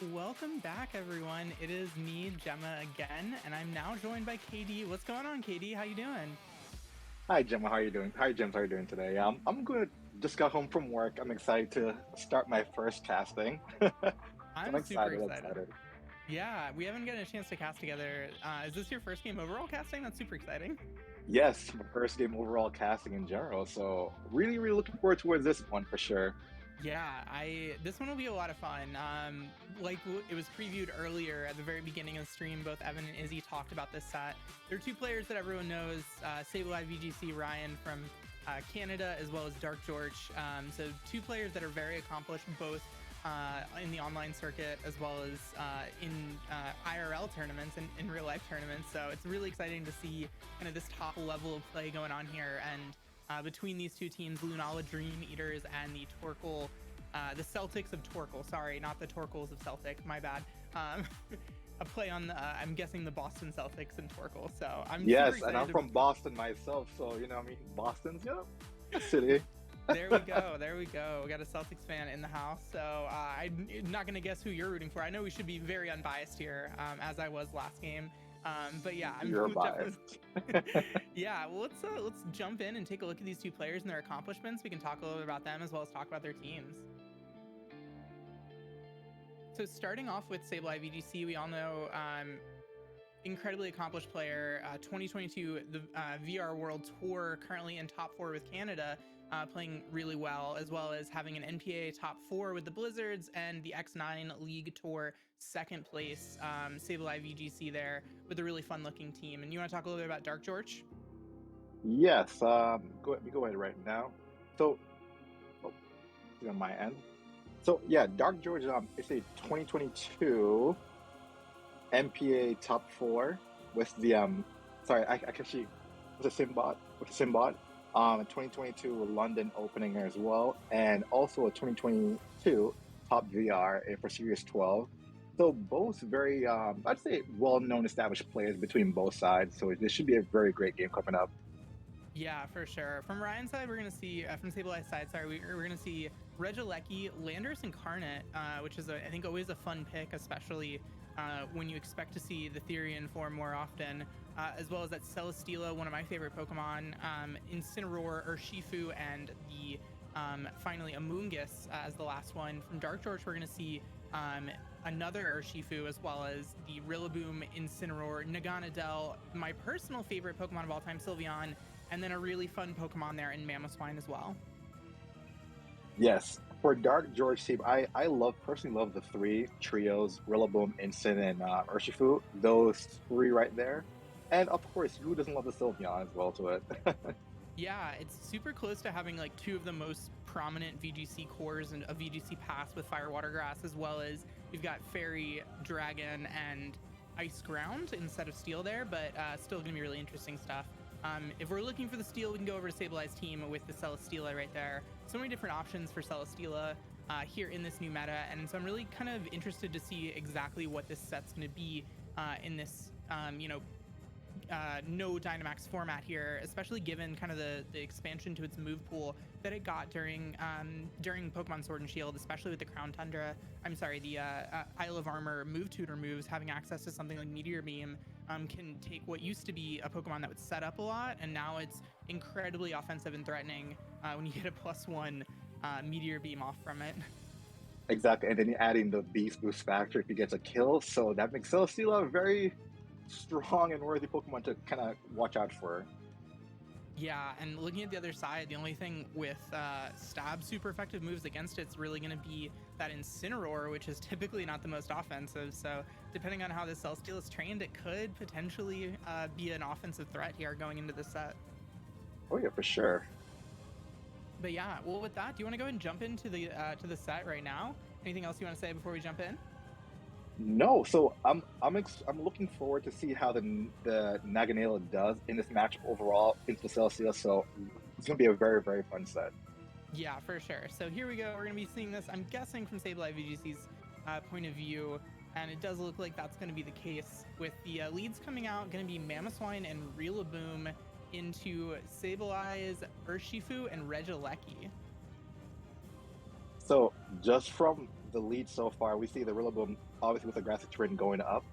Welcome back, everyone. It is me, Gemma, again, and I'm now joined by KD. What's going on, KD? How you doing? Hi, Gemma. How are you doing? Hi, James. How are you doing today? I'm good. Just got home from work. I'm excited to start my first casting. So I'm I'm super excited. excited. Excited. Yeah, we haven't gotten a chance to cast together. Is this your first game overall casting? That's super exciting. Yes, my first game overall casting in general. So really looking forward towards this one for sure. Yeah, I this one will be a lot of fun. It was previewed earlier at the very beginning of the stream. Both Evan and Izzy talked about this set. There are two players that everyone knows: SableyeVGC Ryan from Canada, as well as DarkJorch. So two players that are very accomplished, both in the online circuit as well as in IRL tournaments and in real life tournaments. So it's really exciting to see kind of this top level of play going on here. And between these two teams, Lunala Dream Eaters and the the Celtics of Torquil. Sorry, not the Torquils of Celtic. My bad. A play on, I'm guessing, the Boston Celtics and Torquil. So I'm super Yes, and excited I'm to. from Boston myself, so I mean, Boston's a city. There we go. There we go. We got a Celtics fan in the house. So I'm not going to guess who you're rooting for. I know we should be very unbiased here, as I was last game. But yeah, I'm You're definitely. biased. Yeah, well, let's jump in and take a look at these two players and their accomplishments. We can talk a little bit about them as well as talk about their teams. So starting off with SableyeVGC, we all know incredibly accomplished player, 2022 the VR World Tour, currently in top 4 with Canada, playing really well, as well as having an NPA top 4 with the Blizzards and the X9 League Tour second place. SableyeVGC there with a really fun looking team. And you want to talk a little bit about DarkJorch? Yes. Go ahead right now. So, oh, it's on my end. So yeah, Dark George. It's a 2022 MPA top four with the sorry, I actually with a Simbot. 2022 London opening as well, and also a 2022 top VR for Series 12. So both very, I'd say, well-known established players between both sides. So this should be a very great game coming up. Yeah, for sure. From Ryan's side, we're going to see, from Sableye's side, sorry, we're going to see Regilecki, Landers Incarnate, which is, I think, always a fun pick, especially when you expect to see the Therian form more often, as well as that Celesteela, one of my favorite Pokemon, Incineroar, Urshifu, and the finally Amoonguss as the last one. From DarkJorch, we're going to see another Urshifu, as well as the Rillaboom, Incineroar, Naganadel, my personal favorite Pokemon of all time, Sylveon, and then a really fun Pokemon there in Mamoswine as well. Yes, for Dark George team, I personally love the three trios: Rillaboom, Incin, and Urshifu. Those three right there, and of course, who doesn't love the Sylveon as well to it? Yeah, it's super close to having like two of the most prominent VGC cores and a VGC pass with Fire Water Grass, as well as we've got Fairy, Dragon, and Ice Ground instead of Steel there, but still going to be really interesting stuff. If we're looking for the Steel, we can go over to Sableye's team with the Celesteela right there. So many different options for Celesteela here in this new meta, and so I'm really kind of interested to see exactly what this set's going to be in this, no Dynamax format here, especially given kind of the expansion to its move pool that it got during Pokemon Sword and Shield, especially with the Crown Tundra. I'm sorry, the Isle of Armor move tutor moves, having access to something like Meteor Beam can take what used to be a Pokemon that would set up a lot, and now it's incredibly offensive and threatening when you get a +1 Meteor Beam off from it. Exactly, and then you're adding the Beast Boost factor if he gets a kill, so that makes Celesteela a very strong and worthy Pokemon to kind of watch out for. Yeah, and looking at the other side, the only thing with Stab super effective moves against it's really going to be that Incineroar, which is typically not the most offensive. So depending on how this Celesteela is trained, it could potentially be an offensive threat here going into the set. Oh yeah, for sure. But yeah, well, with that, do you want to go ahead and jump into the set right now? Anything else you want to say before we jump in? No, so I'm looking forward to see how the Naganela does in this matchup overall into the Celesteela. So it's gonna be a very fun set. Yeah, for sure. So here we go. We're going to be seeing this, I'm guessing, from SableyeVGC's point of view. And it does look like that's going to be the case with the leads coming out. Going to be Mamoswine and Rillaboom into Sableye's Urshifu and Regilecki. So just from the lead so far, we see the Rillaboom obviously with the grassy terrain going up.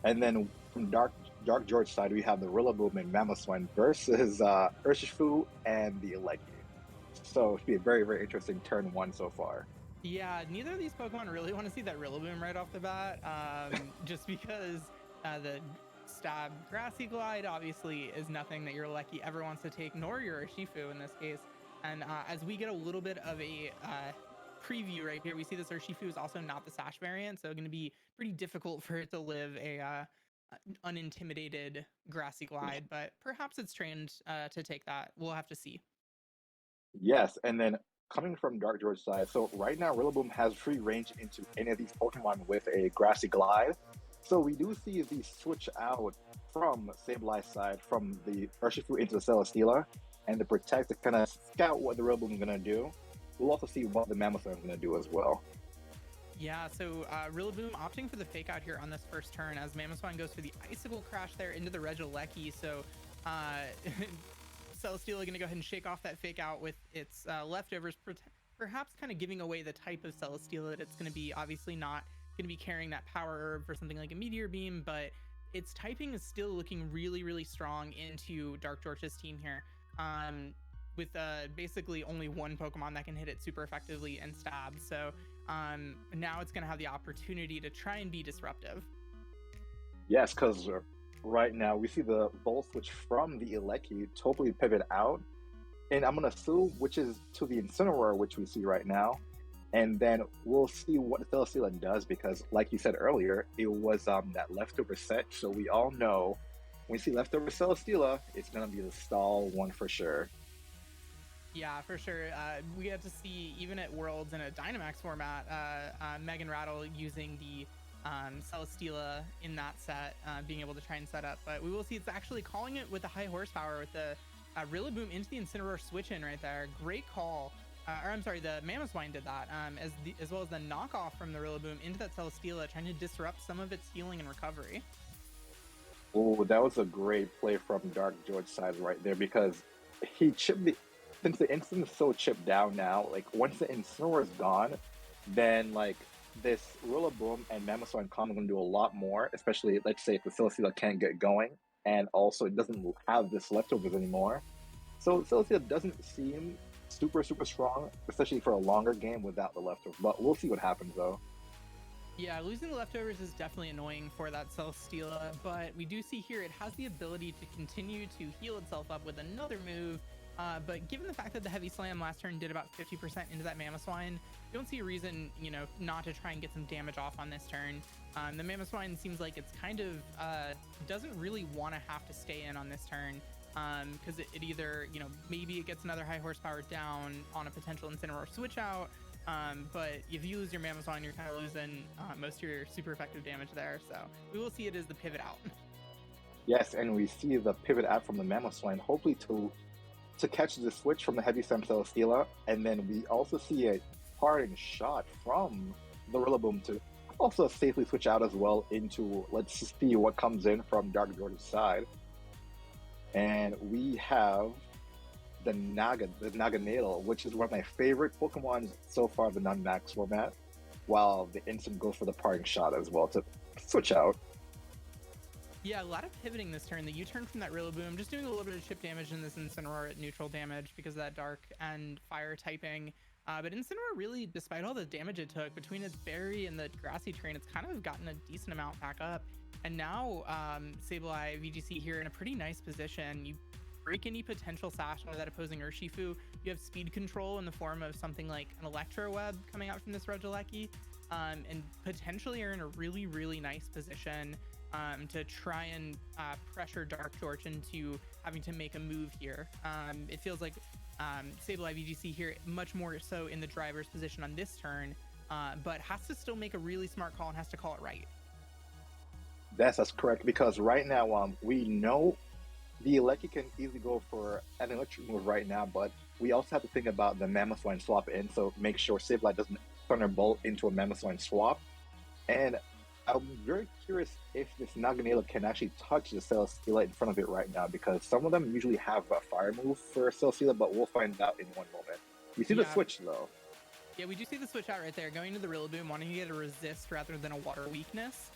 And then from DarkJorch side, we have the Rillaboom and Mamoswine versus Urshifu and the Aleki. So it should be a very, very interesting turn one so far. Yeah, neither of these Pokemon really want to see that Rillaboom right off the bat, just because the Stab Grassy Glide obviously is nothing that your Lecky ever wants to take, nor your Urshifu in this case. And as we get a little bit of a preview right here, we see this Urshifu is also not the Sash variant, so going to be pretty difficult for it to live a unintimidated Grassy Glide, but perhaps it's trained to take that. We'll have to see. Yes, and then coming from DarkJorch's side, so right now Rillaboom has free range into any of these Pokemon with a Grassy Glide. So we do see the switch out from SableyeVGC's side from the Urshifu into the Celesteela, and the Protect to kind of scout what the Rillaboom is going to do. We'll also see what the Mamoswine is going to do as well. Yeah, so Rillaboom opting for the fake out here on this first turn as Mamoswine goes for the Icicle Crash there into the Regieleki. So Celesteela going to go ahead and shake off that fake out with its leftovers, perhaps kind of giving away the type of Celesteela that it's going to be. Obviously not going to be carrying that power herb for something like a Meteor Beam, but its typing is still looking really, really strong into DarkJorch's team here. With basically only one Pokemon that can hit it super effectively and stab. So now it's going to have the opportunity to try and be disruptive. Yes, because right now we see the Volt Switch from the Aleki totally pivot out. And I'm going to assume which is to the Incineroar, which we see right now. And then we'll see what the Celesteela does because, like you said earlier, it was that leftover set. So we all know when we see leftover Celesteela, it's going to be the stall one for sure. Yeah, for sure. We get to see, even at Worlds in a Dynamax format, Megan Rattle using the Celesteela in that set, being able to try and set up. But we will see it's actually calling it with the high horsepower with the Rillaboom into the Incineroar switch in right there. Great call. Or I'm sorry, the Mamoswine did that, as well as the knockoff from the Rillaboom into that Celesteela, trying to disrupt some of its healing and recovery. Oh, that was a great play from DarkJorch's side right there because he chipped the... Since the instant is so chipped down now, like once the Incineroar is gone, then like this Rillaboom and Mamoswine combo are going to do a lot more, especially let's say if the Celesteela can't get going, and also it doesn't have this leftovers anymore. So Celesteela doesn't seem super strong, especially for a longer game without the leftovers. But we'll see what happens though. Yeah, losing the leftovers is definitely annoying for that Celesteela, but we do see here it has the ability to continue to heal itself up with another move. But given the fact that the Heavy Slam last turn did about 50% into that Mamoswine, don't see a reason, not to try and get some damage off on this turn. The Mamoswine seems like it's kind of doesn't really want to have to stay in on this turn because it either, maybe it gets another high horsepower down on a potential Incineroar switch out. But if you lose your Mamoswine, you're kind of losing most of your super effective damage there. So we will see it as the pivot out. Yes, and we see the pivot out from the Mamoswine, hopefully to catch the switch from the Heavy Slam Celesteela, and then we also see a parting shot from the Rillaboom to also safely switch out as well into, let's see what comes in from DarkJorch's side. And we have the Naganadel, which is one of my favorite Pokemon so far, the non-max format, while the Instant goes for the parting shot as well to switch out. Yeah, a lot of pivoting this turn. The U-turn from that Rillaboom, just doing a little bit of chip damage in this Incineroar at neutral damage because of that dark and fire typing. But Incineroar really, despite all the damage it took, between its berry and the grassy terrain, it's kind of gotten a decent amount back up. And now SableyeVGC here in a pretty nice position. You break any potential sash out of that opposing Urshifu. You have speed control in the form of something like an Electro Web coming out from this Regieleki. And potentially are in a really, really nice position to try and pressure DarkJorch into having to make a move here. It feels like SableyeVGC here much more so in the driver's position on this turn, but has to still make a really smart call and has to call it right. That's correct, because right now we know the Aleki can easily go for an electric move right now, but we also have to think about the Mamoswine swap in, so make sure Sableye doesn't Thunderbolt into a Mamoswine swap. And I'm very curious if this Naganadel can actually touch the Celesteela in front of it right now, because some of them usually have a fire move for Celesteela, but we'll find out in one moment. We see the switch though. Yeah, we do see the switch out right there, going to the Rillaboom, wanting to get a resist rather than a water weakness,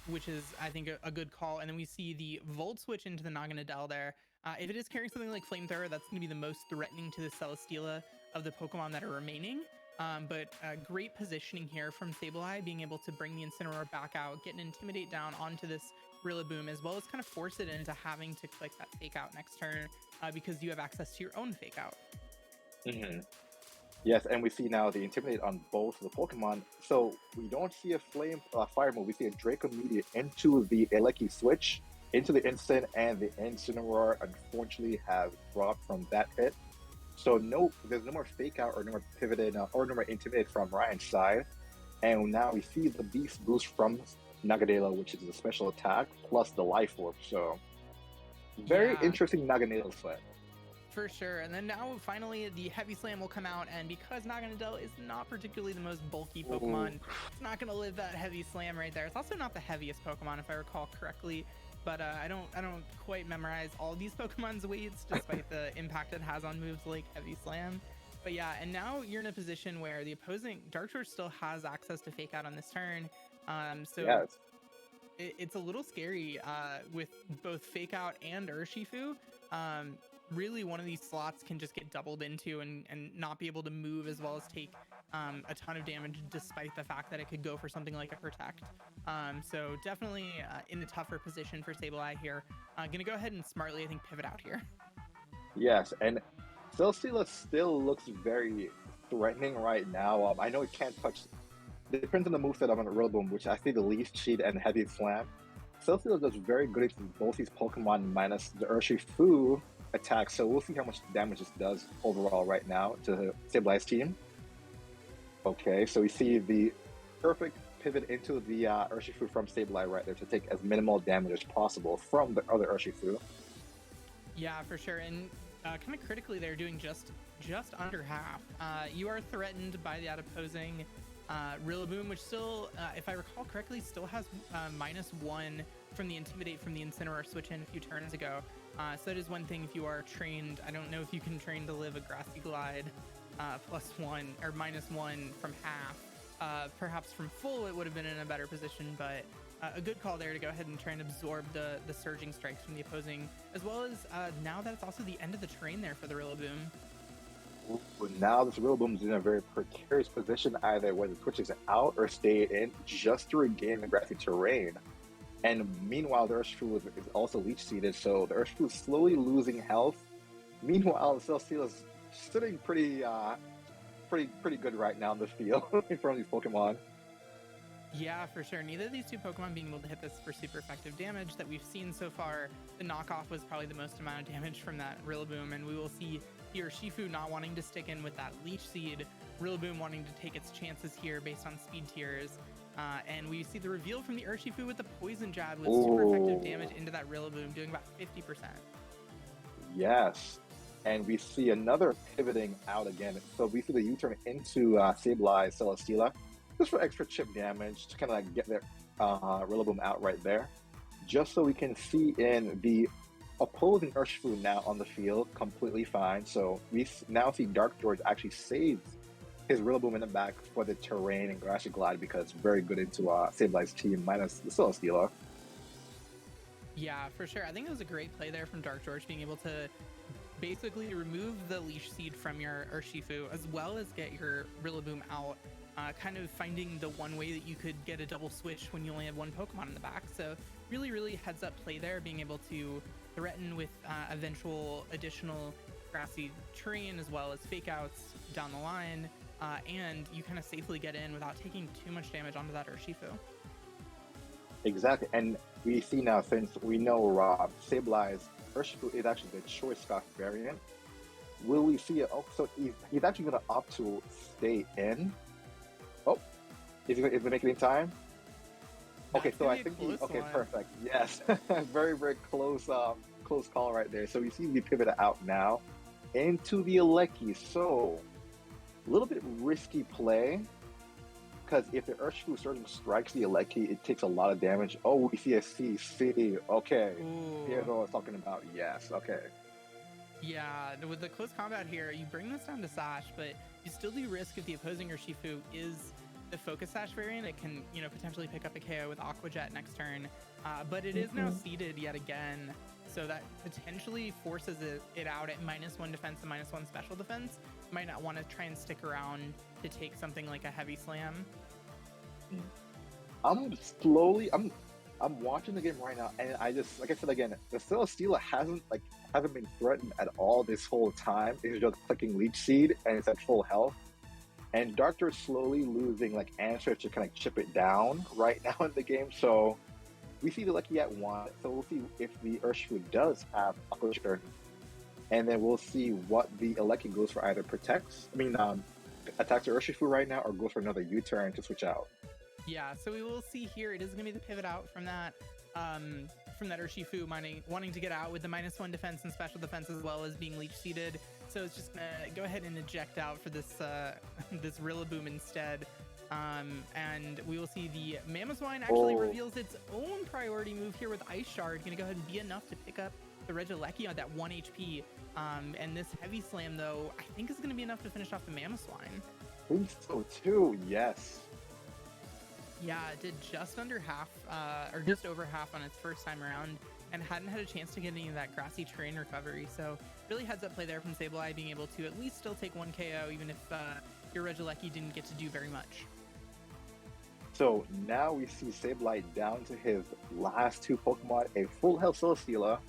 which is, I think, a good call. And then we see the Volt switch into the Naganadel there. If it is carrying something like Flamethrower, that's going to be the most threatening to the Celesteela of the Pokemon that are remaining. But great positioning here from Sableye, being able to bring the Incineroar back out, get an Intimidate down onto this Rillaboom, as well as kind of force it into having to click that Fake Out next turn because you have access to your own Fake Out. Mm-hmm. Yes, and we see now the Intimidate on both the Pokemon. So we don't see a Fire move. We see a Draco Meteor into the Eleki switch, into the Instant, and the Incineroar unfortunately has dropped from that hit. So there's no more Fake Out or no more Pivoted or no more Intimidate from Ryan's side. And now we see the Beast Boost from Naganadel, which is a special attack, plus the Life Orb. So very interesting Naganadel set. For sure. And then now finally the Heavy Slam will come out, and because Naganadel is not particularly the most bulky Pokemon, it's not going to live that Heavy Slam right there. It's also not the heaviest Pokemon, if I recall correctly, but I don't quite memorize all these Pokemon's weights, despite the impact it has on moves like Heavy Slam. But yeah, and now you're in a position where the opposing DarkJorch still has access to Fake Out on this turn. So it's a little scary with both Fake Out and Urshifu. Really, one of these slots can just get doubled into and not be able to move, as well as take a ton of damage, despite the fact that it could go for something like a Protect. So definitely in a tougher position for Sableye here. Gonna go ahead and smartly, I think, pivot out here. Yes, and Celesteela still looks very threatening right now. I know it can't touch. It depends on the moveset on the Rillaboom, which I see the Leaf Cheat and Heavy Slam. Celesteela does very good against both these Pokemon minus the Urshifu attack, so we'll see how much damage this does overall right now to Sableye's team. Okay, so we see the perfect pivot into the Urshifu from Sableye right there to take as minimal damage as possible from the other Urshifu. Yeah, for sure, and kind of critically, they're doing just under half. You are threatened by that opposing Rillaboom, which still, if I recall correctly, still has -1 from the Intimidate from the Incineroar switch in a few turns ago. So that is one thing if you are trained. I don't know if you can train to live a Grassy Glide +1 or -1 from half. Perhaps from full it would have been in a better position, but a good call there to go ahead and try and absorb the Surging Strikes from the opposing, as well as now that it's also the end of the train there for the Rillaboom. Now this Rillaboom is in a very precarious position, either whether it switches out or stay in just to regain the grassy terrain. And meanwhile, the Urshifu is also Leech Seeded, so the Urshifu is slowly losing health. Meanwhile, the Celesteela is sitting pretty good right now in the field in front of these Pokemon. Yeah, for sure. Neither of these two Pokemon being able to hit this for super effective damage that we've seen so far. The knockoff was probably the most amount of damage from that Rillaboom, and we will see here Urshifu not wanting to stick in with that Leech Seed, Rillaboom wanting to take its chances here based on speed tiers. And we see the reveal from the Urshifu with the Poison Jab with super effective damage into that Rillaboom, doing about 50%. Yes, and we see another pivoting out again. So we see the U-turn into Sableye Celesteela, just for extra chip damage to kind of like get their Rillaboom out right there. Just so we can see in the opposing Urshifu now on the field, completely fine. So we now see DarkJorch actually saves his Rillaboom in the back for the terrain and Grassy Glide because it's very good into Sableye's team minus the Celesteela. Yeah, for sure. I think it was a great play there from DarkJorch, being able to basically remove the Leash Seed from your Urshifu, as well as get your Rillaboom out, kind of finding the one way that you could get a double switch when you only have one Pokemon in the back. So really, really heads up play there, being able to threaten with eventual additional grassy terrain, as well as Fake Outs down the line, and you kind of safely get in without taking too much damage onto that Urshifu. Exactly, and we see now, since we know Sableye's Urshifu is actually the Choice Scarf variant, will we see it? Oh, so he's actually going to opt to stay in. Oh, is he making it in time? Okay, so I think okay, perfect. Yes, very, very close call right there. So we see the pivot out now into the Eleki. So a little bit risky play, because if the Urshifu Surging strikes the Eleki, it takes a lot of damage. Oh, we see a CC. Okay, here's what I was talking about. Yes, okay. Yeah, with the close combat here, you bring this down to Sash, but You still do risk if the opposing Urshifu is the Focus Sash variant. It can, potentially pick up a KO with Aqua Jet next turn. But it is now seeded yet again, so that potentially forces it out at -1 defense and -1 special defense. Might not want to try and stick around to take something like a Heavy Slam. I'm watching the game right now, and I just, like I said again, the Celesteela hasn't been threatened at all this whole time. It's just clicking Leech Seed, and it's at full health. And DarkJorch slowly losing answers to kind of chip it down right now in the game. So we see the Lucky at 1. So we'll see if the Urshifu does have Aqua Jet, and then we'll see what the Lucky goes for, either attacks the Urshifu right now, or goes for another U-turn to switch out. Yeah, so we will see here. It is going to be the pivot out from that Urshifu wanting to get out with the -1 defense and special defense, as well as being Leech Seeded. So it's just going to go ahead and eject out for this this Rillaboom instead. And we will see the Mamoswine actually reveals its own priority move here with Ice Shard. Going to go ahead and be enough to pick up the Regieleki on that 1 HP. And this Heavy Slam, though, I think is going to be enough to finish off the Mamoswine. I think so too, yes. Yeah, it did just under half, or just over half on its first time around, and hadn't had a chance to get any of that grassy terrain recovery. So really heads up play there from Sableye, being able to at least still take 1 KO, even if your Regieleki didn't get to do very much. So now we see Sableye down to his last 2 Pokemon, a full health Celesteela,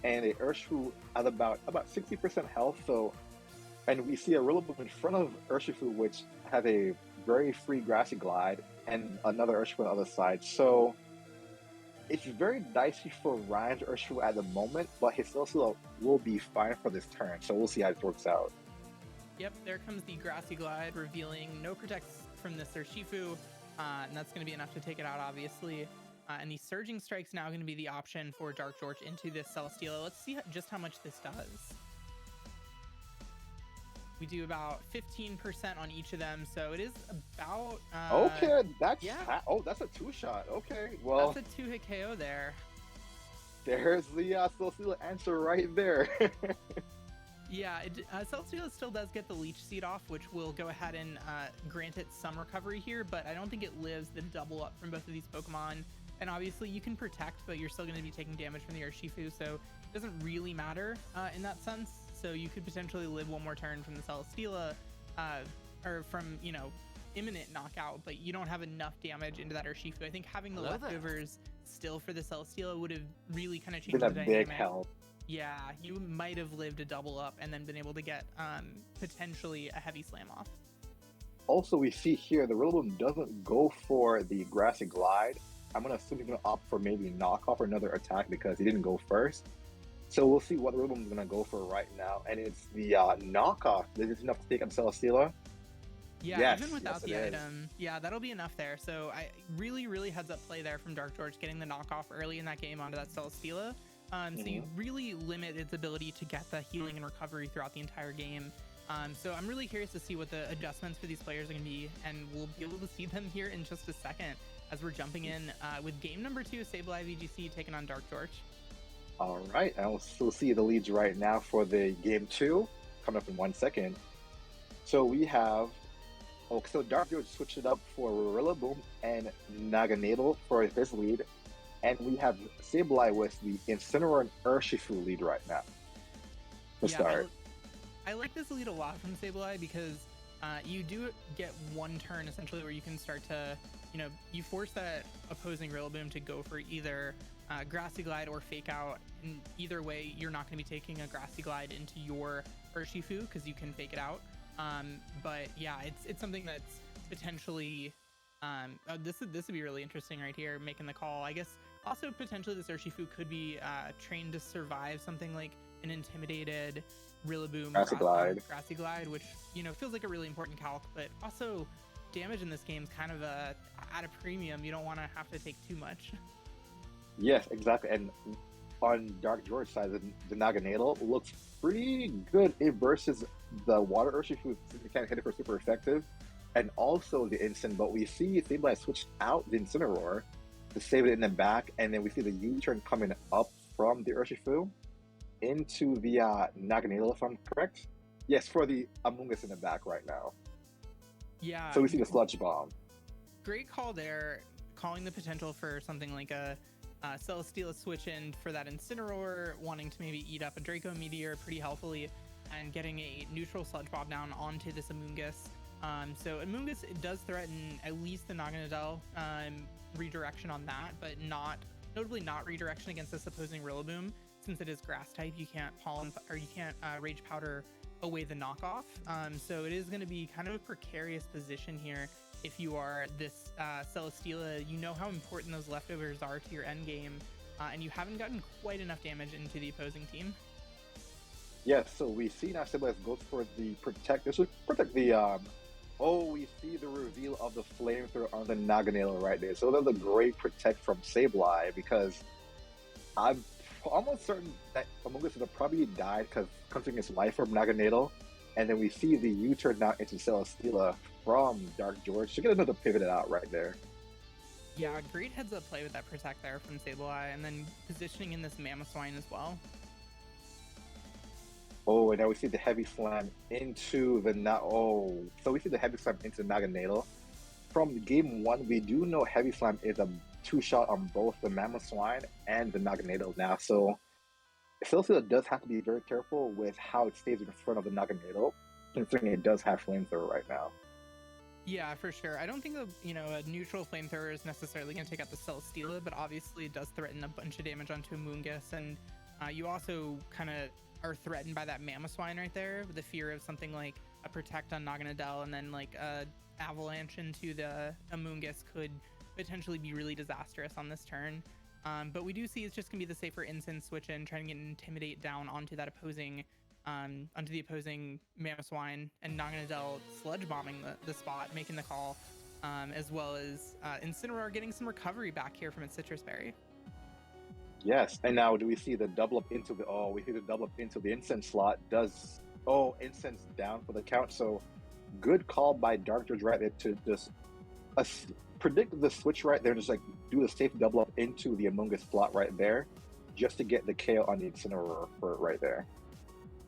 and a Urshifu at about 60% health. So, and we see a Rillaboom in front of Urshifu, which has a very free Grassy Glide, and another Urshifu on the other side. So it's very dicey for Ryan's Urshifu at the moment, but his Celesteela will be fine for this turn. So we'll see how it works out. Yep, there comes the Grassy Glide, revealing no protects from this Urshifu, and that's going to be enough to take it out, obviously. And the Surging Strike's now going to be the option for DarkJorch into this Celesteela. Let's see just how much this does. We do about 15% on each of them, so it is about... okay, that's... Yeah. Oh, that's a 2-shot. Okay, well... That's a 2-hit KO there. There's the Celesteela answer right there. Yeah, Celesteela still does get the Leech Seed off, which will go ahead and grant it some recovery here, but I don't think it lives the double up from both of these Pokemon. And obviously you can protect, but you're still going to be taking damage from the Urshifu, so it doesn't really matter in that sense. So you could potentially live 1 more turn from the Celesteela, or from, imminent knockout, but you don't have enough damage into that Urshifu. I think having the leftovers still for the Celesteela would have really kind of changed the dynamic. Big help. Yeah, you might have lived a double up and then been able to get potentially a Heavy Slam off. Also, we see here the Rillaboom doesn't go for the Grassy Glide. I'm going to assume he's going to opt for maybe knockoff or another attack because he didn't go first. So we'll see what the Rillaboom is going to go for right now. And it's the knockoff. Is it enough to take up Celesteela? Yeah, yes, even without the item. Yeah, that'll be enough there. So I really heads up play there from DarkJorch, getting the knockoff early in that game onto that Celesteela. So you really limit its ability to get the healing and recovery throughout the entire game. So I'm really curious to see what the adjustments for these players are going to be, and we'll be able to see them here in just a second as we're jumping in with game number 2, SableyeVGC taking on DarkJorch. All right, and we'll see the leads right now for the game 2 coming up in 1 second. So we have, so DarkJorch switched it up for Rillaboom and Naganadel for his lead, and we have Sableye with the Incineroar and Urshifu lead right now. Let's start. I like this lead a lot from Sableye because you do get 1 turn essentially where you can start to, you force that opposing Rillaboom to go for either Grassy Glide or Fake Out. And either way, you're not going to be taking a Grassy Glide into your Urshifu because you can fake it out. But yeah, it's something that's potentially this would be really interesting right here, making the call. I guess also potentially this Urshifu could be trained to survive something like an intimidated Rillaboom Grassy Glide, which feels like a really important calc, but also damage in this game is kind of at a premium. You don't want to have to take too much. Yes, exactly. And on DarkJorch's side, the Naganadel looks pretty good versus the Water Urshifu. You can't hit it for super effective, and also the Instant. But we see Sableye switched out the Incineroar to save it in the back, and then we see the U-turn coming up from the Urshifu into the Naganadel, if I'm correct. Yes, for the Among Us in the back right now. Yeah, So we see the Sludge Bomb. great call there, calling the potential for something like a Celesteela switch in for that Incineroar, wanting to maybe eat up a Draco Meteor pretty healthily, and getting a neutral Sludge Bomb down onto this Amoonguss. So Amoonguss, it does threaten at least the Naganadel redirection on that, but notably not redirection against this opposing Rillaboom. Since it is grass type, you can't Rage Powder away the knockoff. So it is going to be kind of a precarious position here. If you are this Celesteela, you know how important those leftovers are to your end game, and you haven't gotten quite enough damage into the opposing team. Yes, so we see now Sableyev goes for the protect. This would protect the we see the reveal of the flamethrower on the Naganadel right there. So that's a great protect from Sableye, because I'm almost certain that Among Us would have probably died because considering his life from Naganadel. And then we see the U-turn now into Celesteela from DarkJorch to get another pivoted out right there. Yeah, great heads up play with that protect there from Sableye, and then positioning in this Mamoswine as well. Oh, and now we see the heavy slam into the so we see the heavy slam into Naganadel. From game 1, we do know heavy slam is a 2-shot on both the Mamoswine and the Naganadel now. So Celesteela does have to be very careful with how it stays in front of the Naganadel, considering it does have flamethrower right now. Yeah, for sure. I don't think a neutral flamethrower is necessarily going to take out the Celesteela, but obviously it does threaten a bunch of damage onto Amoonguss, and you also kind of are threatened by that Mamoswine right there, with the fear of something like a protect on Naganadel, and then like a avalanche into the Amoonguss could potentially be really disastrous on this turn. But we do see it's just gonna be the safer Incense switch in, trying to get Intimidate down onto that opposing onto the opposing Mamoswine, and Naganadel sludge bombing the spot, making the call, as well as Incineroar getting some recovery back here from its Citrus Berry. Yes, and now do we see the double up into the Incense slot? Incense down for the count. So good call by DarkJorch right there to just predict the switch right there, and just like do a safe double up into the Amoonguss slot right there, just to get the KO on the Incineroar for right there.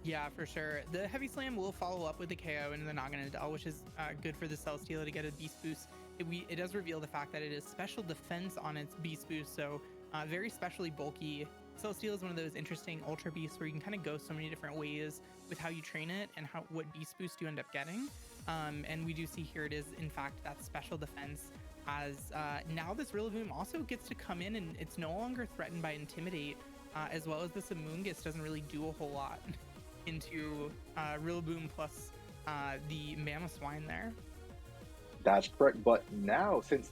Yeah, for sure. The Heavy Slam will follow up with the KO into the Naganadel, which is good for the Celesteela to get a Beast Boost. It does reveal the fact that it is special defense on its Beast Boost, so very specially bulky. Celesteela is one of those interesting Ultra Beasts where you can kind of go so many different ways with how you train it and what Beast Boost you end up getting. And we do see here it is, in fact, that special defense, as now this Rillaboom also gets to come in, and it's no longer threatened by Intimidate, as well as this Amoonguss doesn't really do a whole lot into Rillaboom plus the Mamoswine there. That's correct, but now since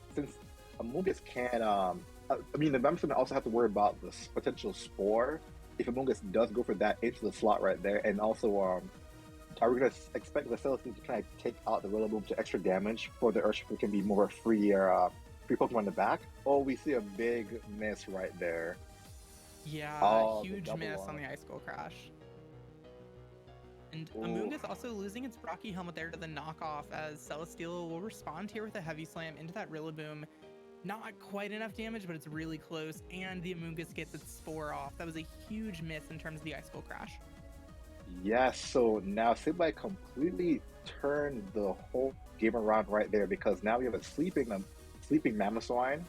Amoonguss can the Mamoswine also have to worry about this potential Spore if Amoonguss does go for that into the slot right there. And also are we going to expect the Celesteela to kind of take out the Rillaboom to extra damage for the Urshifu can be more free Pokemon in the back? Oh, we see a big miss right there. Yeah, huge miss on the Ice Skull Crash. And Amoonguss also losing its Brocky Helmet there to the knockoff, as Celesteela will respond here with a Heavy Slam into that Rillaboom. Not quite enough damage, but it's really close, and the Amoonguss gets its Spore off. That was a huge miss in terms of the Ice Skull Crash. Yes, so now Sableyev completely turned the whole game around right there, because now we have a sleeping Mamoswine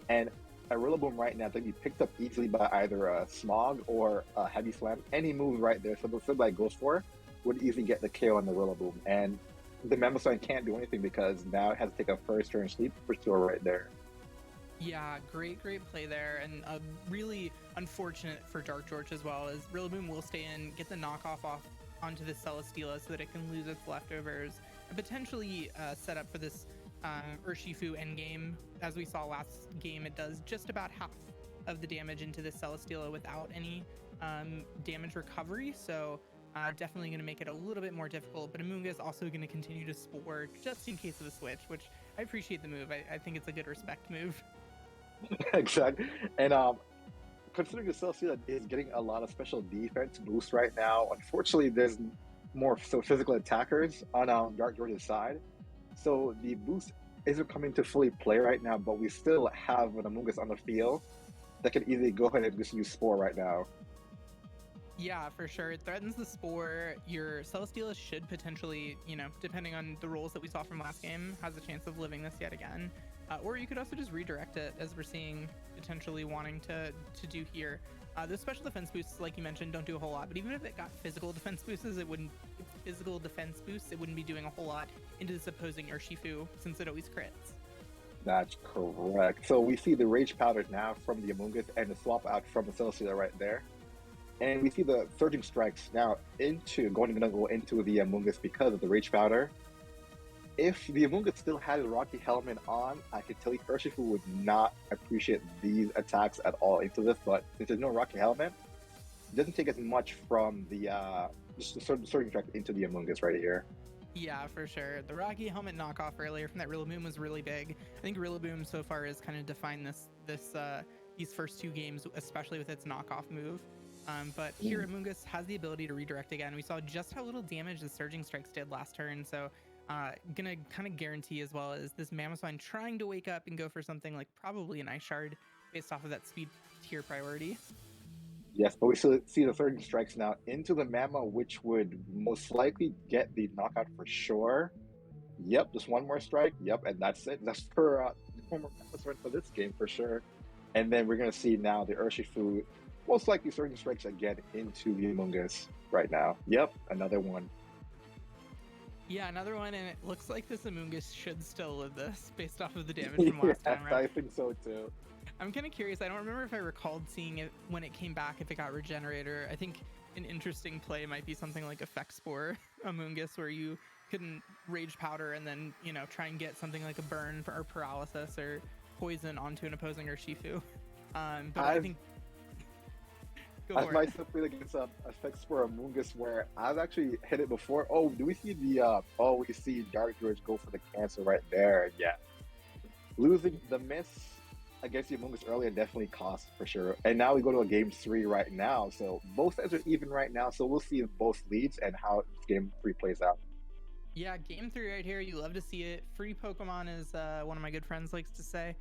and a Rillaboom right now that can be picked up easily by either a Smog or a Heavy Slam. Any move right there, so what Sableyev goes for would easily get the KO on the Rillaboom, and the Mamoswine can't do anything because now it has to take a first turn sleep for sure right there. Yeah, great play there, and really unfortunate for DarkJorch as well, as Rillaboom will stay in, get the knockoff off onto the Celesteela so that it can lose its leftovers, and potentially set up for this Urshifu endgame. As we saw last game, it does just about half of the damage into the Celesteela without any damage recovery, so definitely going to make it a little bit more difficult, but Amoonguss also going to continue to Spore just in case of a switch, which I appreciate the move. I think it's a good respect move. Exactly. And considering the Celesteela is getting a lot of special defense boost right now, unfortunately there's more physical attackers on DarkJorch's side, so the boost isn't coming to fully play right now, but we still have an Amoonguss on the field that can easily go ahead and just use Spore right now. Yeah, for sure. It threatens the Spore. Your Celesteela should potentially, depending on the rolls that we saw from last game, has a chance of living this yet again. Or you could also just redirect it, as we're seeing potentially wanting to do here. The special defense boosts, like you mentioned, don't do a whole lot. But even if it got physical defense boosts, it wouldn't be doing a whole lot into this opposing Urshifu, since it always crits. That's correct. So we see the Rage Powder now from the Amoonguss and the swap out from the Celesteela right there. And we see the Surging Strikes now going to go into the Amoonguss because of the Rage Powder. If the Amoonguss still had the Rocky Helmet on, I could tell you Urshifu would not appreciate these attacks at all into this, but since there's no Rocky Helmet, it doesn't take as much from the Surging Strike into the Amoonguss right here. Yeah, for sure. The Rocky Helmet knockoff earlier from that Rillaboom was really big. I think Rillaboom so far has kind of defined these first two games, especially with its knockoff move. But here Amoonguss has the ability to redirect again. We saw just how little damage the Surging Strikes did last turn, so gonna kind of guarantee, as well as this Mamoswine trying to wake up and go for something like probably an Ice Shard based off of that speed tier priority. Yes, but we still see the Surging Strikes now into the Mamo, which would most likely get the knockout for sure. Yep, just one more strike. Yep, and that's it. That's for this game for sure. And then we're gonna see now the Urshifu most likely Surging Strikes again into the Amoonguss right now. Yep, another one. Yeah, another one, and it looks like this Amoonguss should still live this based off of the damage from last time, right? I think so too. I'm kind of curious. I don't remember if I recalled seeing it when it came back, if it got Regenerator. I think an interesting play might be something like Effect Spore Amoonguss, where you couldn't Rage Powder and then, try and get something like a Burn or Paralysis or Poison onto an opposing Urshifu. But I think... I've myself played against Effect Spore Amoonguss where I've actually hit it before. Oh, do we see we see DarkJorch go for the cancel right there. Yeah. Losing the miss against the Amoonguss earlier definitely cost for sure. And now we go to a game 3 right now. So both sides are even right now. So we'll see both leads and how game 3 plays out. Yeah, game 3 right here. You love to see it. Free Pokemon, is one of my good friends likes to say.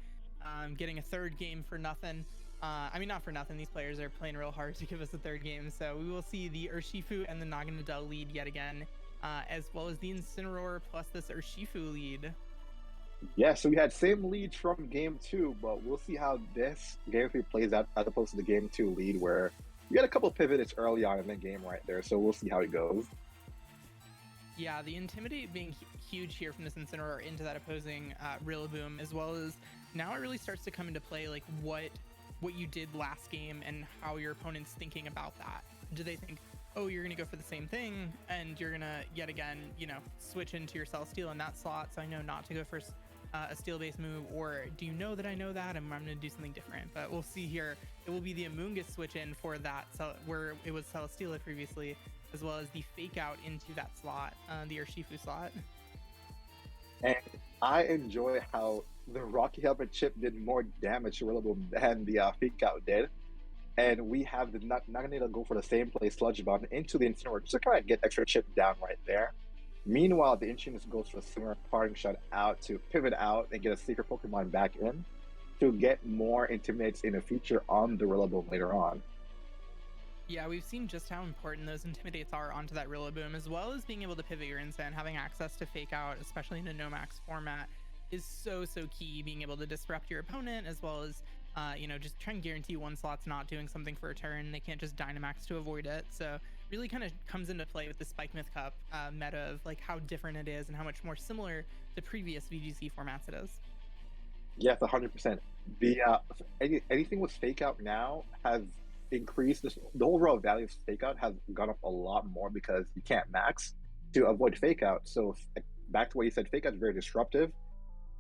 Getting a third game for nothing. I mean, not for nothing. These players are playing real hard to give us a third game. So we will see the Urshifu and the Naganadel lead yet again, as well as the Incineroar plus this Urshifu lead. Yeah, so we had same lead from game 2, but we'll see how this game 3 plays out as opposed to the game 2 lead, where we had a couple pivots early on in the game right there. So we'll see how it goes. Yeah, the Intimidate being huge here from this Incineroar into that opposing Rillaboom, as well as now it really starts to come into play, like what you did last game and how your opponent's thinking about that. Do they think, oh, you're going to go for the same thing and you're going to yet again, switch into your Celesteela in that slot, so I know not to go for a steel-based move, or do you know that I know that and I'm going to do something different? But we'll see here. It will be the Amoonguss switch in for that, where it was Celesteela previously, as well as the fake out into that slot, the Urshifu slot. And I enjoy how the Rocky Helmet chip did more damage to Rillaboom than the fake out did. And we have the Naganadel go for the same play, Sludge Bomb into the Incineroar just to try and get extra chip down right there. Meanwhile, the Incineroar goes for a similar Parting Shot out to pivot out and get a secret Pokemon back in to get more Intimidates in the future on the Rillaboom later on. Yeah, we've seen just how important those Intimidates are onto that Rillaboom, as well as being able to pivot your Insta and having access to Fake Out, especially in a no-max format, is so key. Being able to disrupt your opponent, as well as just try and guarantee one slot's not doing something for a turn. They can't just Dynamax to avoid it. So really kind of comes into play with the Spike Myth Cup meta of like how different it is and how much more similar to previous VGC formats it is. Yes, 100%. The anything with Fake Out now has increased. The overall value of Fake Out has gone up a lot more because you can't max to avoid Fake Out. So back to what you said, Fake Out is very disruptive.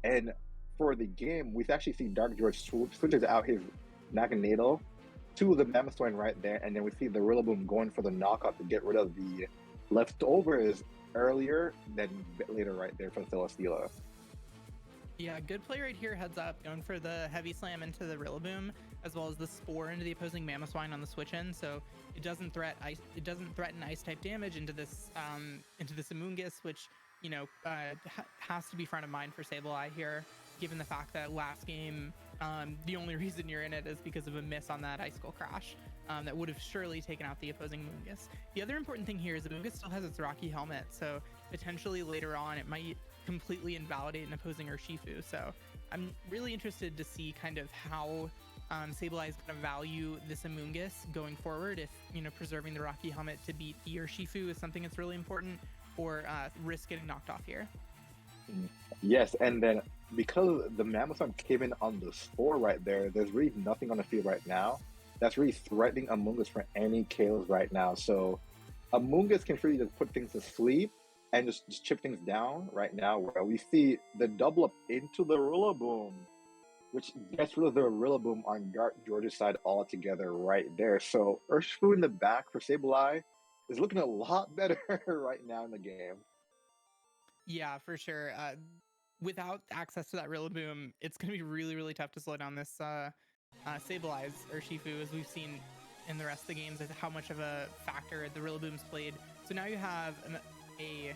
And for the game, we've actually seen DarkJorch switches out his Naganadel to the Mamoswine right there, and then we see the Rillaboom going for the knockout to get rid of the leftovers earlier than later right there for the Celesteela. Yeah, good play right here, heads up, going for the Heavy Slam into the Rillaboom, as well as the Spore into the opposing Mamoswine on the switch in, so it doesn't threaten ice type damage into this Amoonguss, which has to be front of mind for Sableye here, given the fact that last game the only reason you're in it is because of a miss on that Icicle Crash. that would have surely taken out the opposing Amoonguss. The other important thing here is that Amoonguss still has its Rocky Helmet, so potentially later on it might completely invalidate an opposing Urshifu. So I'm really interested to see kind of how SableyeVGC is going to value this Amoonguss going forward. If, you know, preserving the Rocky Helmet to beat the Urshifu is something that's really important, or risk getting knocked off here. Yes, and then because the Mammothon came in on the score right there, there's really nothing on the field right now that's really threatening Amoonguss for any KOs right now. So Amoonguss can really just put things to sleep and just chip things down right now, where we see the double up into the Rillaboom, which gets rid of the Rillaboom on DarkJorch's side altogether right there. So Urshifu in the back for SableyeVGC is looking a lot better right now in the game. Yeah, for sure. Without access to that Rillaboom, it's going to be really, really tough to slow down this SableyeVGC Urshifu, as we've seen in the rest of the games, as how much of a factor the Rillaboom's played. So now you have a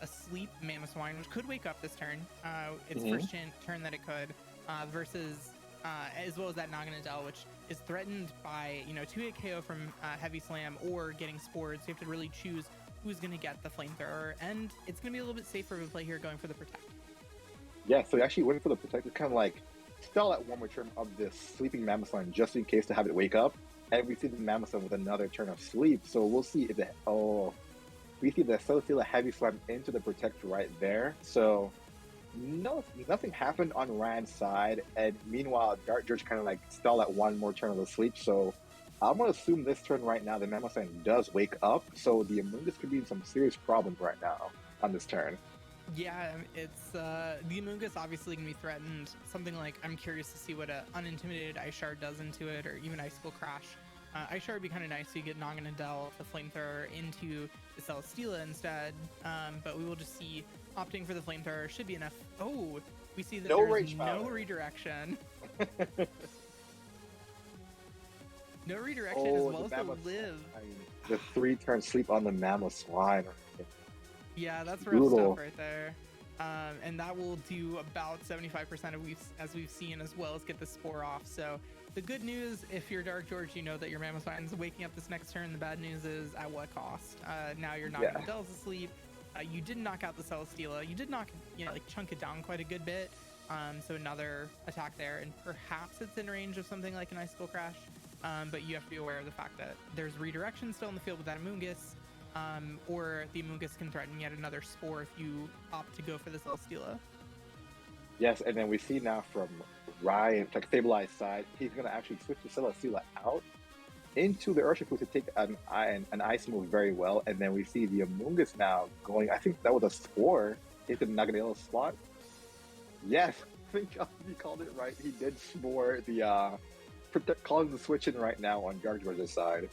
sleep Mamoswine, which could wake up this turn. Its first turn that it could, versus as well as that Naganadel, which is threatened by, you know, 2-hit KO from Heavy Slam or getting Spored. So you have to really choose who's going to get the Flamethrower, and it's going to be a little bit safer of a play here going for the Protect. Yeah, so actually waiting for the Protect is kind of like stall at one more turn of this sleeping Mamoswine just in case to have it wake up, and we see the Mamoswine with another turn of sleep. So we'll see if it, we see the Celesteela Heavy Slam into the Protect right there. So no, nothing happened on Rand's side, and meanwhile DarkJorch kind of like stall at one more turn of the sleep. So I'm going to assume this turn right now the Mamoswine does wake up, so the Amoonguss could be in some serious problems right now on this turn. Yeah, it's the Amoonguss obviously can be threatened. Something like, I'm curious to see what a unintimidated Ice Shard does into it, or even Icicle Crash. Ice Shard would be kind of nice, so you get Naganadel, the Flamethrower, into the Celesteela instead. But we will just see opting for the Flamethrower should be enough. Oh, we see that there's no redirection. No redirection, as well as the live. I mean, the 3-turn sleep on the Mamoswine. Yeah, that's rough stuff right there. And that will do about 75% of as we've seen, as well as get the Spore off. So the good news, if you're DarkJorch, you know that your Mamoswine is waking up this next turn. The bad news is at what cost? Now you're knocking the Dells asleep. You did knock out the Celesteela. You did knock, you know, like chunk it down quite a good bit. So another attack there, and perhaps it's in range of something like an Icicle Crash. But you have to be aware of the fact that there's redirection still in the field with that Amoonguss, or the Amoonguss can threaten yet another Spore if you opt to go for the Celesteela. Yes, and then we see now from Ryan, like SableyeVGC's side, he's going to actually switch the Celesteela out into the Urshifu to take an Ice move very well, and then we see the Amoonguss now going, I think that was a Spore into the Naganadel slot. Yes, I think he called it right. He did Spore the calling the switch in right now on DarkJorch's side.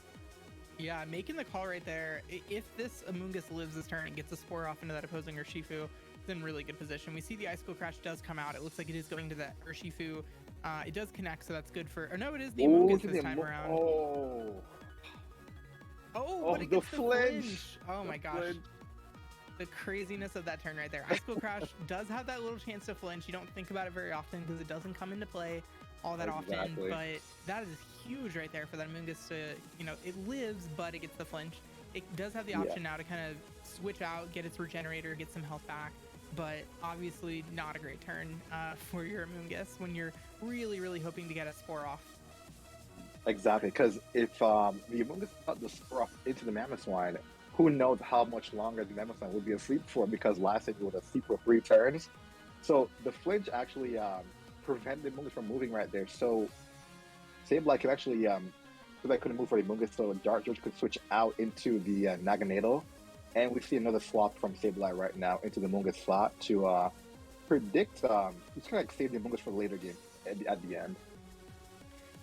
Yeah, making the call right there. If this Amoonguss lives this turn and gets a Spore off into that opposing Urshifu, it's in really good position. We see the Icicle Crash does come out. It looks like it is going to that Urshifu. It does connect, so that's good for... Or no, it is the Amoonguss this time around. But it gets the flinch. Oh my gosh. Flinch. The craziness of that turn right there. Icicle Crash does have that little chance to flinch. You don't think about it very often because it doesn't come into play all that often, but that is huge right there for that Amoonguss to, you know, it lives, but it gets the flinch. It does have the option now to kind of switch out, get its regenerator, get some health back, but obviously not a great turn for your Amoonguss when you're really, really hoping to get a Spore off. Exactly, because if the Amoonguss got the Spore off into the Mamoswine, who knows how much longer the Mamoswine would be asleep for, because last time it was asleep for 3 turns. So the flinch actually prevent the Amoonguss from moving right there. So SableyeVGC could actually, because I couldn't move for the Amoonguss, so DarkJorch could switch out into the Naganadel, and we see another swap from SableyeVGC right now into the Amoonguss slot to predict, just kind of like save the Amoonguss for the later game at the end.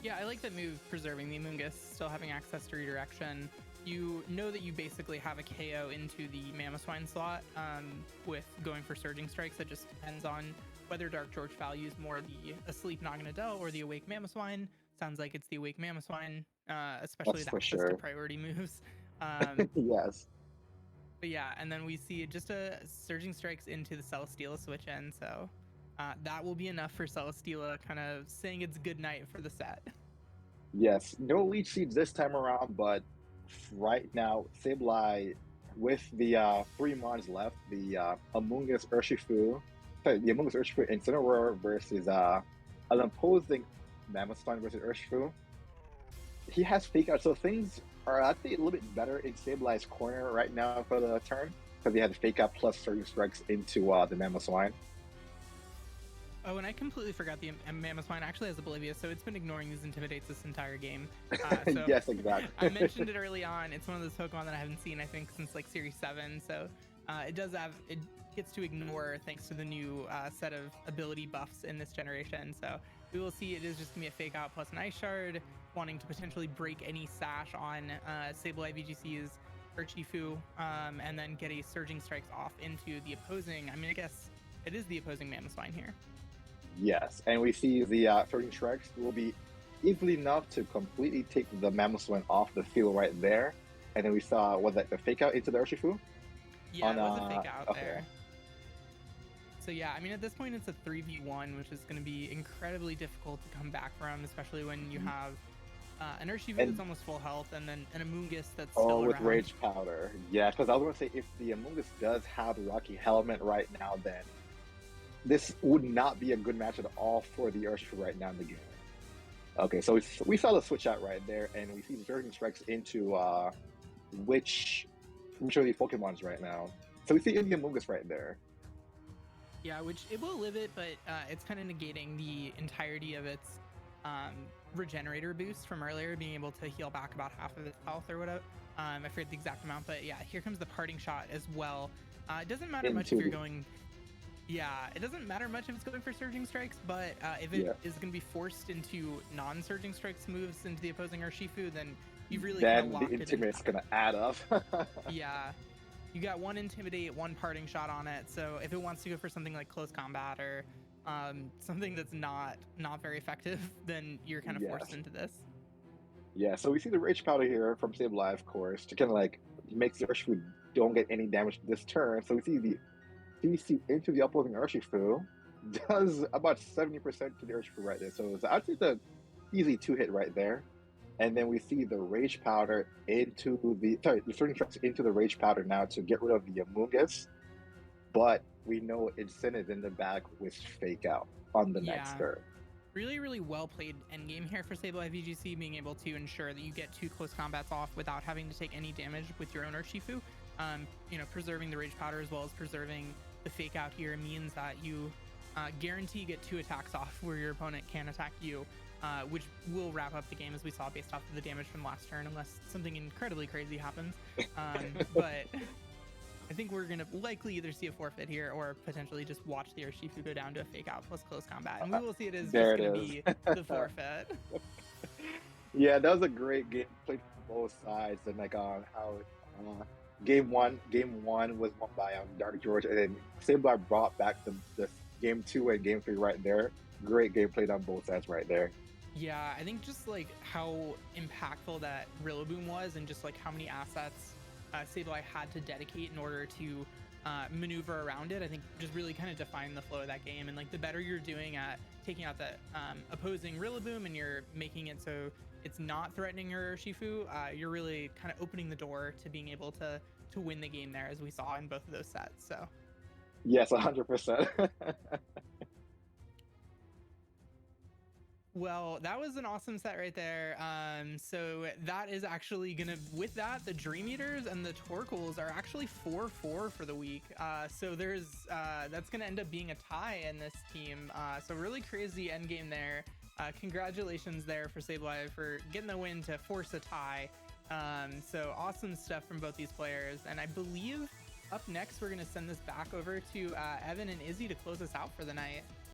Yeah, I like that move, preserving the Amoonguss, still having access to redirection. You know that you basically have a KO into the Mamoswine slot with going for Surging Strikes. That just depends on whether DarkJorch values more the Asleep Naganadel or the Awake Mamoswine. Sounds like it's the Awake Mamoswine, especially the access to priority moves. Yes. But yeah, and then we see just a Surging Strikes into the Celesteela switch in, so that will be enough for Celesteela kind of saying it's good night for the set. Yes, no leech seeds this time around, but right now, Sableye, with the 3 months left, the Among Us Urshifu, sorry, the Among Us Urshifu Incineroar versus an opposing Mammothstone versus Urshifu. He has fake out, so things are actually a little bit better in Sableye's corner right now for the turn, because he had fake out plus certain strikes into the Mammothstone. Oh, and I completely forgot the Mammothstone actually has Oblivious, so it's been ignoring these Intimidates this entire game. So Yes, exactly. I mentioned it early on. It's one of those Pokemon that I haven't seen, I think, since like Series 7. So it gets to ignore thanks to the new set of ability buffs in this generation. So we will see. It is just gonna be a fake out plus an Ice Shard, wanting to potentially break any sash on SableyeVGC's Urshifu, and then get a Surging Strikes off into the opposing. I mean, I guess it is the opposing Mammothstone here. Yes, and we see the certain strikes will be easily enough to completely take the Mammothstone off the field right there. And then we saw, was that the fake out into the Urshifu? Yeah, it was a fake out okay. there. So yeah, I mean, at this point, it's a 3v1, which is going to be incredibly difficult to come back from, especially when you have an Urshifu that's almost full health, and then an Amoonguss that's still with around. Rage Powder. Yeah, because I was going to say, if the Amoonguss does have the Rocky Helmet right now, then this would not be a good match at all for the Urshifu right now in the game. Okay, so we saw the switch out right there, and we see Surging Strikes into which are the Pokemons right now. So we see the Amoonguss right there. Yeah, which it will live it, but it's kind of negating the entirety of its regenerator boost from earlier, being able to heal back about half of its health or whatever. I forget the exact amount, but yeah, here comes the parting shot as well. It doesn't matter much if you're going... Yeah, it doesn't matter much if it's going for Surging Strikes, but if it is going to be forced into non-Surging Strikes moves into the opposing Urshifu, then you've really kind of locked it in. Then the Intimidate's going to add up. Yeah. You got one Intimidate, one parting shot on it, so if it wants to go for something like Close Combat or something that's not very effective, then you're kind of forced into this. Yeah, so we see the Rage Powder here from Sableye, of course, to kind of like make the Urshifu don't get any damage this turn. So we see the CC into the opposing Urshifu does about 70% to the Urshifu right there. So it's actually the easy 2-hit right there. And then we see the Rage Powder into the Surging Strikes into the Rage Powder now to get rid of the Amoonguss. But we know Incin is in the back with Fake Out on the next turn. Really, really well played endgame here for SableyeVGC, being able to ensure that you get 2 close combats off without having to take any damage with your own Urshifu. You know, preserving the Rage Powder as well as preserving the Fake Out here means that you guarantee get 2 attacks off where your opponent can attack you. Which will wrap up the game as we saw based off of the damage from last turn, unless something incredibly crazy happens. But I think we're going to likely either see a forfeit here or potentially just watch the Urshifu go down to a fake out plus close combat. And we will see it as just going to be the forfeit. Yeah, that was a great game played from both sides. And like how game one was won by DarkJorch, and then Sableye brought back the game 2 and game 3 right there. Great game played on both sides right there. Yeah, I think just like how impactful that Rillaboom was, and just like how many assets Sableye had to dedicate in order to maneuver around it, I think just really kind of defined the flow of that game. And like the better you're doing at taking out that opposing Rillaboom and you're making it so it's not threatening your Urshifu, you're really kind of opening the door to being able to win the game there, as we saw in both of those sets. So yes, 100%. Well, that was an awesome set right there. So that is actually gonna, with that, the Dream Eaters and the Torkoals are actually 4-4 for the week. So there's that's gonna end up being a tie in this team. So really crazy end game there. Congratulations there for Sableye for getting the win to force a tie. So awesome stuff from both these players. And I believe up next we're gonna send this back over to Evan and Izzy to close us out for the night.